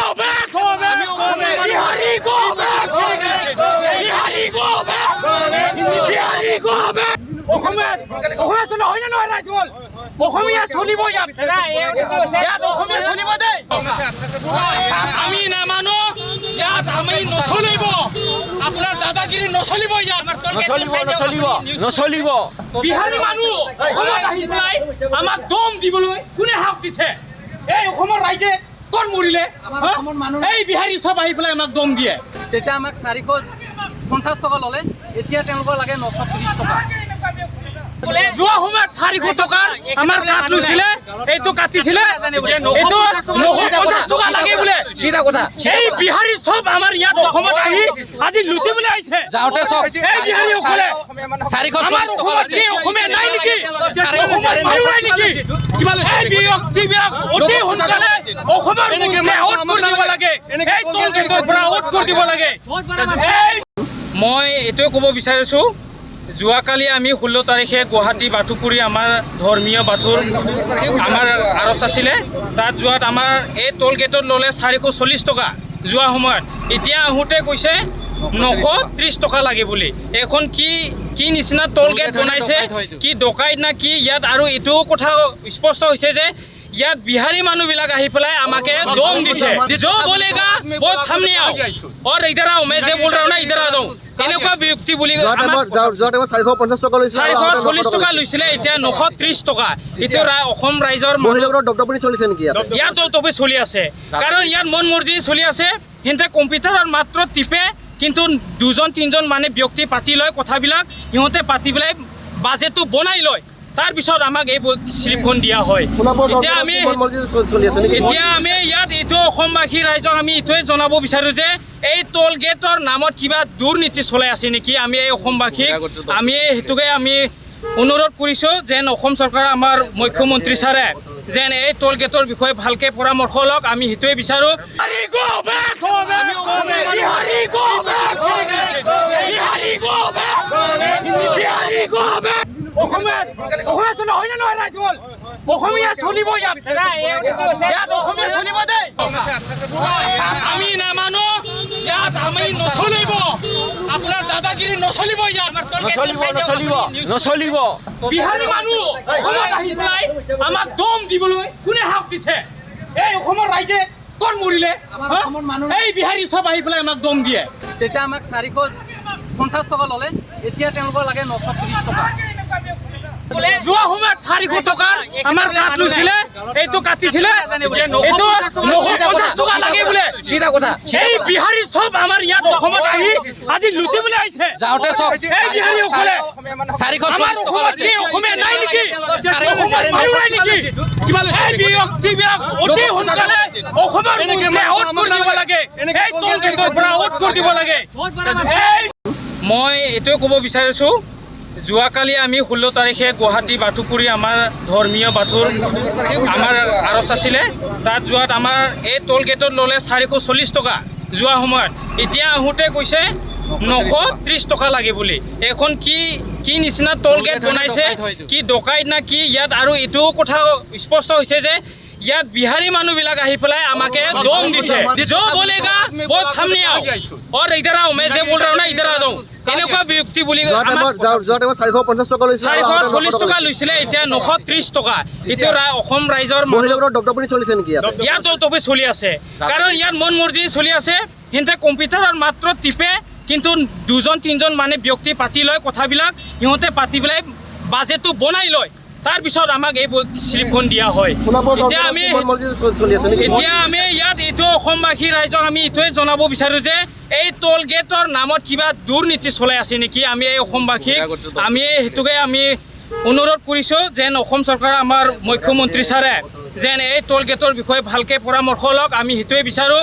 go back! Bihari, go back! Bihari, go back! Bihari, go back! অসমীয়া চলে হয় নহয় ৰাইজল অসমীয়া চলিব ইয়াত অসমীয়া চলিব দেই আমি নামানো ইয়াত আমি নচলিব আপোনাৰ দাদাগিৰি নচলিব ইয়াত নচলিব বিহাৰী মানুহ অসমত আহি পেলাই আমাক দম দিবলৈ কোনে হাক দিছে এই অসমৰ ৰাইজে কোন মৰিলে এই বিহাৰী চব আহি পেলাই আমাক দম দিয়ে তেতিয়া আমাক 450 টকা ল'লে এতিয়া তেওঁলোকৰ লাগে 930 টকা যোৱা সময়ত 400 টকাৰ আমাৰ কাট লৈছিলে এইটো কাটিছিলে এইটো 950 টকা লাগে বোলে সিধা কথা এই বিহাৰী চব আমাৰ ইয়াত অসমত আহি আজি লুটিবলৈ আহিছে যাওঁতে চব এই বিহাৰী অকলে 440 টকা কি অসমীয়া নাই নেকি মানুহ নাই নেকি এই ব্যক্তিবিলাক অতি সোনকালে অসমৰ মুখে আউট কৰি দিব লাগে এই তলগেটৰ পৰা আউট কৰি দিব লাগে মই এইটোৱে ক'ব বিচাৰিছোঁ যোৱাকালি আমি 16 তাৰিখে গুৱাহাটী বাথুপুৰী আমাৰ ধৰ্মীয় বাথুৰ আমাৰ আৰচ আছিলে তাত যোৱাত আমাৰ এই টোল গেটত ল'লে 440 টকা যোৱা সময়ত এতিয়া আহোঁতে কৈছে 930 টকা লাগে বুলি এখন কি নিচিনা টোল গেট বনাইছে কি ডকাইত না কি ইয়াত আৰু এইটো কথা স্পষ্ট হৈছে যে ইয়াত বিহাৰী মানুহবিলাক আহি পেলাই আমাকে দম দিছে जो बोलेगा वो सामने आओ और इधर आओ मैं जे बोल रहा हूं ना इधर आ जाओ এনেকুৱা ব্যক্তি বুলি 450 টকা লৈছে 440 টকা লৈছিলে এতিয়া 930 টকা ইটো অসম ৰাইজৰ মহিলাসকলৰ দপদপনি চলিছে নেকি ইয়াত দপদপনি চলি আছে কাৰণ ইয়াত মন মৰ্জি চলি আছে হিন্তে কম্পিউটাৰত মাত্ৰ টিপে কিন্তু দুজন তিনজন মানে ব্যক্তি পাতি লয় কথাবিলাক সিহঁতে পাতি পেলাই বাজেটটো বনাই লয় তাৰ পিছত আমাক এই স্লিপখন দিয়া হয় এতিয়া আমি ইয়াত এইটো অসমবাসী ৰাইজক আমি এইটোৱে জনাব বিচাৰোঁ যে এই টোল গেটৰ নামত কিবা দুৰ্নীতি চলাই আছে নেকি আমি এই অসমবাসীক আমি সেইটোকে আমি অনুৰোধ কৰিছোঁ যেন অসম চৰকাৰ আমাৰ মুখ্যমন্ত্ৰী ছাৰে যেন এই টোল গেটৰ বিষয়ে ভালকে পৰামৰ্শ লওক আমি সেইটোৱে বিচাৰোঁ অসমীয়া চলে হয় নহয় ৰাইজল অসমীয়া চলিব ইয়াত অসমীয়া চলিব দেই আমি নামানো ইয়াত আমি নচলিব আপোনাৰ দাদাগিৰি নচলিব ইয়াত নচলিব বিহাৰী মানুহ অসমত আহি পেলাই আমাক দম দিবলৈ কোনে হাক দিছে এই অসমৰ ৰাইজে কোন মৰিলে এই বিহাৰী চব আহি পেলাই আমাক দম দিয়ে তেতিয়া আমাক 450 টকা ল'লে এতিয়া তেওঁলোকৰ লাগে 930 টকা যোৱা সময়ত 400 টকাৰ আমাৰ কাট লৈছিলে এইটো কাটিছিলে এইটো 950 টকা লাগে বোলে সিধা কথা এই বিহাৰী চব আমাৰ ইয়াত অসমত আহি আজি লুটিবলৈ আহিছে যাওঁতে চব এই বিহাৰী অকলে 440 টকা কি অসমীয়া নাই নেকি মানুহ নাই নেকি এই ব্যক্তিবিলাক অতি সোনকালে অসমৰ মুখে আউট কৰি দিব লাগে এই তলগেটৰ পৰা আউট কৰি দিব লাগে মই এইটোৱে ক'ব বিচাৰিছোঁ যোৱাকালি আমি 16 তাৰিখে গুৱাহাটী বাথুপুৰী আমাৰ ধৰ্মীয় বাথুৰ আমাৰ আৰচ আছিলে তাত যোৱাত আমাৰ এই টোল গেটত ল'লে 440 টকা যোৱা সময়ত এতিয়া আহোঁতে কৈছে 930 টকা লাগে বুলি এখন কি নিচিনা টোল গেট বনাইছে কি ডকাইত না কি ইয়াত আৰু এইটো কথা স্পষ্ট হৈছে যে ইয়াত বিহাৰী মানুহবিলাক আহি পেলাই আমাকে দম দিছে जो बोलेगा वो सामने आओ और इधर आओ मैं जे बोल रहा हूं ना इधर आ जाओ এনেকুৱা ব্যক্তি বুলি 450 টকা লৈছে 440 টকা লৈছিলে এতিয়া 930 টকা ইটো অসম ৰাইজৰ মহিলাসকলৰ দপদপনি চলিছে নেকি ইয়াত দপদপনি চলি আছে কাৰণ ইয়াত মন মৰ্জি চলি আছে হিন্তে কম্পিউটাৰত মাত্ৰ টিপে কিন্তু দুজন তিনজন মানে ব্যক্তি পাতি লয় কথাবিলাক সিহঁতে পাতি পেলাই বাজেটটো বনাই লয় তাৰ পিছত আমাক এই স্লিপখন দিয়া হয় এতিয়া আমি ইয়াত এইটো অসমবাসী ৰাইজক আমি এইটোৱে জনাব বিচাৰোঁ যে এই টোল গেটৰ নামত কিবা দুৰ্নীতি চলাই আছে নেকি আমি এই অসমবাসীক আমি সেইটোকে আমি অনুৰোধ কৰিছোঁ যেন অসম চৰকাৰ আমাৰ মুখ্যমন্ত্ৰী ছাৰে যেন এই টোল গেটৰ বিষয়ে ভালকে পৰামৰ্শ লওক আমি সেইটোৱে বিচাৰোঁ